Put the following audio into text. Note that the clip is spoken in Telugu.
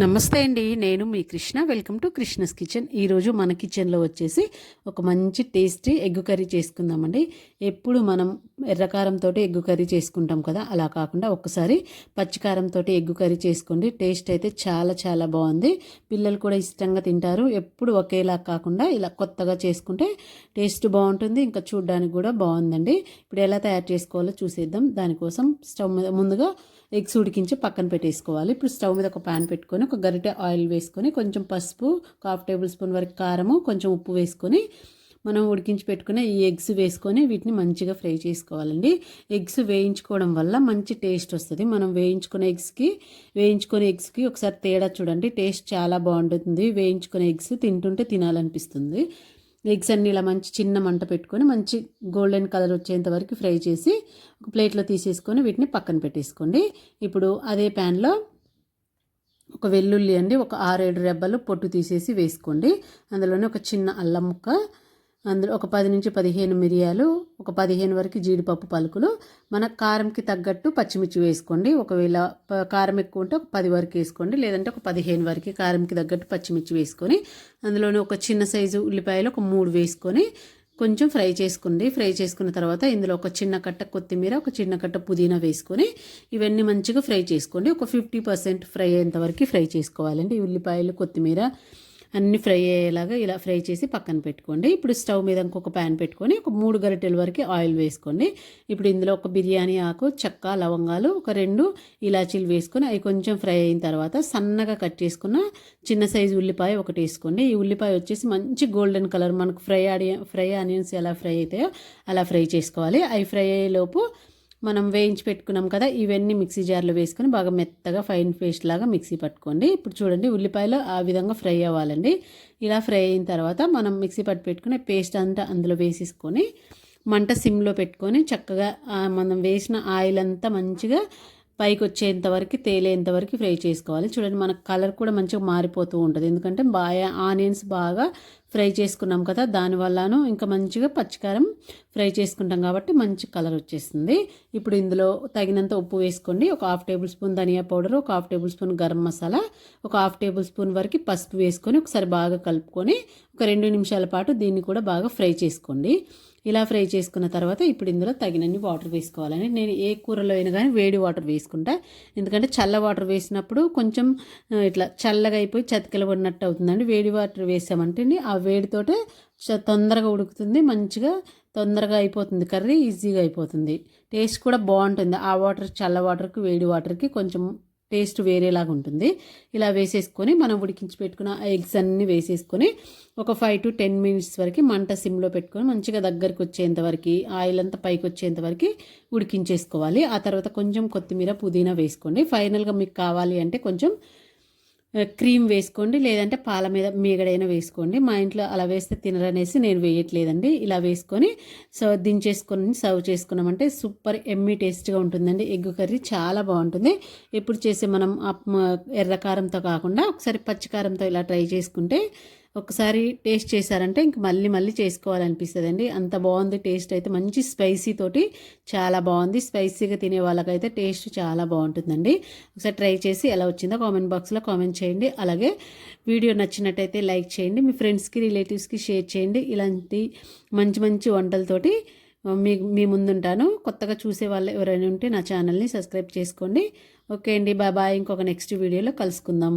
నమస్తే అండి. నేను మీ Krishna. Welcome to Krishna's kitchen. ఈరోజు మన కిచెన్లో వచ్చేసి ఒక మంచి టేస్టీ ఎగ్ కర్రీ చేసుకుందామండి. ఎప్పుడు మనం ఎర్రకారంతో ఎగ్ కర్రీ చేసుకుంటాం కదా, అలా కాకుండా ఒక్కసారి పచ్చికారంతో ఎగ్ కర్రీ చేసుకోండి. టేస్ట్ అయితే చాలా చాలా బాగుంది. పిల్లలు కూడా ఇష్టంగా తింటారు. ఎప్పుడు ఒకేలా కాకుండా ఇలా కొత్తగా చేసుకుంటే టేస్ట్ బాగుంటుంది, ఇంకా చూడడానికి కూడా బాగుందండి. ఇప్పుడు ఎలా తయారు చేసుకోవాలో చూసేద్దాం. దానికోసం స్టవ్ మీద ముందుగా ఎగ్స్ ఉడికించి పక్కన పెట్టేసుకోవాలి. ఇప్పుడు స్టవ్ మీద ఒక ప్యాన్ పెట్టుకొని ఒక గరిటె ఆయిల్ వేసుకొని కొంచెం పసుపు, ఒక 1/2 టేబుల్ స్పూన్ వరకు కారము, కొంచెం ఉప్పు వేసుకొని మనం ఉడికించి పెట్టుకునే ఈ ఎగ్స్ వేసుకొని వీటిని మంచిగా ఫ్రై చేసుకోవాలండి. ఎగ్స్ వేయించుకోవడం వల్ల మంచి టేస్ట్ వస్తుంది. మనం వేయించుకునే ఎగ్స్కి ఒకసారి తేడా చూడండి. టేస్ట్ చాలా బాగుంటుంది. వేయించుకునే ఎగ్స్ తింటుంటే తినాలనిపిస్తుంది. ఎగ్స్ అన్నీ ఇలా మంచి చిన్న మంట పెట్టుకొని మంచి గోల్డెన్ కలర్ వచ్చేంత వరకు ఫ్రై చేసి ఒక ప్లేట్లో తీసేసుకొని వీటిని పక్కన పెట్టేసుకోండి. ఇప్పుడు అదే ప్యాన్లో ఒక వెల్లుల్లి అండి, ఒక 6-7 రెబ్బలు పొట్టు తీసేసి వేసుకోండి. అందులోనే ఒక చిన్న అల్లం ముక్క, అందులో ఒక 10 నుంచి 15 మిరియాలు, ఒక 15 వరకు జీడిపప్పు పలుకులు, మన కారంకి తగ్గట్టు పచ్చిమిర్చి వేసుకోండి. ఒకవేళ కారం ఎక్కువ ఉంటే ఒక 10 వరకు వేసుకోండి, లేదంటే ఒక 15 వరకు కారంకి తగ్గట్టు పచ్చిమిర్చి వేసుకొని అందులోనే ఒక చిన్న సైజు ఉల్లిపాయలు ఒక 3 వేసుకొని కొంచెం ఫ్రై చేసుకోండి. ఫ్రై చేసుకున్న తర్వాత ఇందులో ఒక చిన్న కట్ట కొత్తిమీర, ఒక చిన్న కట్ట పుదీనా వేసుకొని ఇవన్నీ మంచిగా ఫ్రై చేసుకోండి. ఒక 50% ఫ్రై అయ్యేంత వరకు ఫ్రై చేసుకోవాలండి. ఉల్లిపాయలు, కొత్తిమీర అన్నీ ఫ్రై అయ్యేలాగా ఇలా ఫ్రై చేసి పక్కన పెట్టుకోండి. ఇప్పుడు స్టవ్ మీద ఇంకొక ప్యాన్ పెట్టుకొని ఒక 3 గరిటెల వరకు ఆయిల్ వేసుకోండి. ఇప్పుడు ఇందులో ఒక బిర్యానీ ఆకు, చెక్క, లవంగాలు, ఒక 2 ఇలాచీలు వేసుకొని అవి కొంచెం ఫ్రై అయిన తర్వాత సన్నగా కట్ చేసుకున్న చిన్న సైజు ఉల్లిపాయ ఒకటి వేసుకోండి. ఈ ఉల్లిపాయ వచ్చేసి మంచి గోల్డెన్ కలర్, మనకు ఫ్రై ఆనియన్స్ ఎలా ఫ్రై అవుతాయో అలా ఫ్రై చేసుకోవాలి. అవి ఫ్రై అయ్యేలోపు మనం వేయించి పెట్టుకున్నాం కదా, ఇవన్నీ మిక్సీ జార్లో వేసుకొని బాగా మెత్తగా ఫైన్ పేస్ట్ లాగా మిక్సీ పట్టుకోండి. ఇప్పుడు చూడండి ఉల్లిపాయలు ఆ విధంగా ఫ్రై అవ్వాలండి. ఇలా ఫ్రై అయిన తర్వాత మనం మిక్సీ పట్టి పెట్టుకునే పేస్ట్ అంతా అందులో వేసేసుకొని మంట సిమ్లో పెట్టుకొని చక్కగా మనం వేసిన ఆయిల్ అంతా మంచిగా పైకి వచ్చేంత వరకు, తేలేంత వరకు ఫ్రై చేసుకోవాలి. చూడండి మన కలర్ కూడా మంచిగా మారిపోతూ ఉంటుంది. ఎందుకంటే బాగా ఆనియన్స్ బాగా ఫ్రై చేసుకున్నాం కదా, దానివల్లను ఇంకా మంచిగా పచ్చికారం ఫ్రై చేసుకుంటాం కాబట్టి మంచి కలర్ వచ్చేస్తుంది. ఇప్పుడు ఇందులో తగినంత ఉప్పు వేసుకోండి. ఒక 1/2 టేబుల్ స్పూన్ ధనియా పౌడర్, ఒక 1/2 టేబుల్ స్పూన్ గరం మసాలా, ఒక 1/2 టేబుల్ స్పూన్ వరకు పసుపు వేసుకొని ఒకసారి బాగా కలుపుకొని ఒక 2 నిమిషాల పాటు దీన్ని కూడా బాగా ఫ్రై చేసుకోండి. ఇలా ఫ్రై చేసుకున్న తర్వాత ఇప్పుడు ఇందులో తగినన్ని వాటర్ వేసుకోవాలని, నేను ఏ కూరలో అయినా కానీ వేడి వాటర్ వేసుకుంటా. ఎందుకంటే చల్ల వాటర్ వేసినప్పుడు కొంచెం ఇట్లా చల్లగా అయిపోయి చతికిల పడినట్టు అవుతుందండి. వేడి వాటర్ వేసామంటే ఆ వేడితోటే తొందరగా ఉడుకుతుంది, మంచిగా తొందరగా అయిపోతుంది కర్రీ, ఈజీగా అయిపోతుంది. టేస్ట్ కూడా బాగుంటుంది. ఆ వాటర్ చల్ల వాటర్కి వేడి వాటర్కి కొంచెం టేస్ట్ వేరేలాగా ఉంటుంది. ఇలా వేసేసుకొని మనం ఉడికించి పెట్టుకున్న ఎగ్స్ అన్నీ వేసేసుకొని ఒక 5 to 10 మినిట్స్ వరకు మంట సిమ్లో పెట్టుకొని మంచిగా దగ్గరికి వచ్చేంత వరకు, ఆయిల్ అంతా పైకి వచ్చేంత వరకు ఉడికించేసుకోవాలి. ఆ తర్వాత కొంచెం కొత్తిమీర, పుదీనా వేసుకోండి. ఫైనల్గా మీకు కావాలి అంటే కొంచెం క్రీమ్ వేసుకోండి, లేదంటే పాల మీద మీగడైనా వేసుకోండి. మా ఇంట్లో అలా వేస్తే తినరనేసి నేను వేయట్లేదండి. ఇలా వేసుకొని దించేసుకొని సర్వ్ చేసుకున్నామంటే సూపర్ ఎమ్మీ టేస్ట్గా ఉంటుందండి. ఎగ్ కర్రీ చాలా బాగుంటుంది. ఎప్పుడు చేసే మనం ఎర్రకారంతో కాకుండా ఒకసారి పచ్చికారంతో ఇలా ట్రై చేసుకుంటే, ఒకసారి టేస్ట్ చేశారంటే ఇంక మళ్ళీ మళ్ళీ చేసుకోవాలనిపిస్తుందండి. అంత బాగుంది. టేస్ట్ అయితే మంచి స్పైసీ తోటి చాలా బాగుంది. స్పైసీగా తినే వాళ్ళకైతే టేస్ట్ చాలా బాగుంటుందండి. ఒకసారి ట్రై చేసి ఎలా వచ్చిందో కామెంట్ బాక్స్లో కామెంట్ చేయండి. అలాగే వీడియో నచ్చినట్టయితే లైక్ చేయండి. మీ ఫ్రెండ్స్కి, రిలేటివ్స్కి షేర్ చేయండి. ఇలాంటి మంచి మంచి వంటలతోటి మీ ముందుంటాను. కొత్తగా చూసే వాళ్ళు ఎవరైనా ఉంటే నా ఛానల్ని సబ్స్క్రైబ్ చేసుకోండి. ఓకే అండి, బాయ్. ఇంకొక నెక్స్ట్ వీడియోలో కలుసుకుందాం.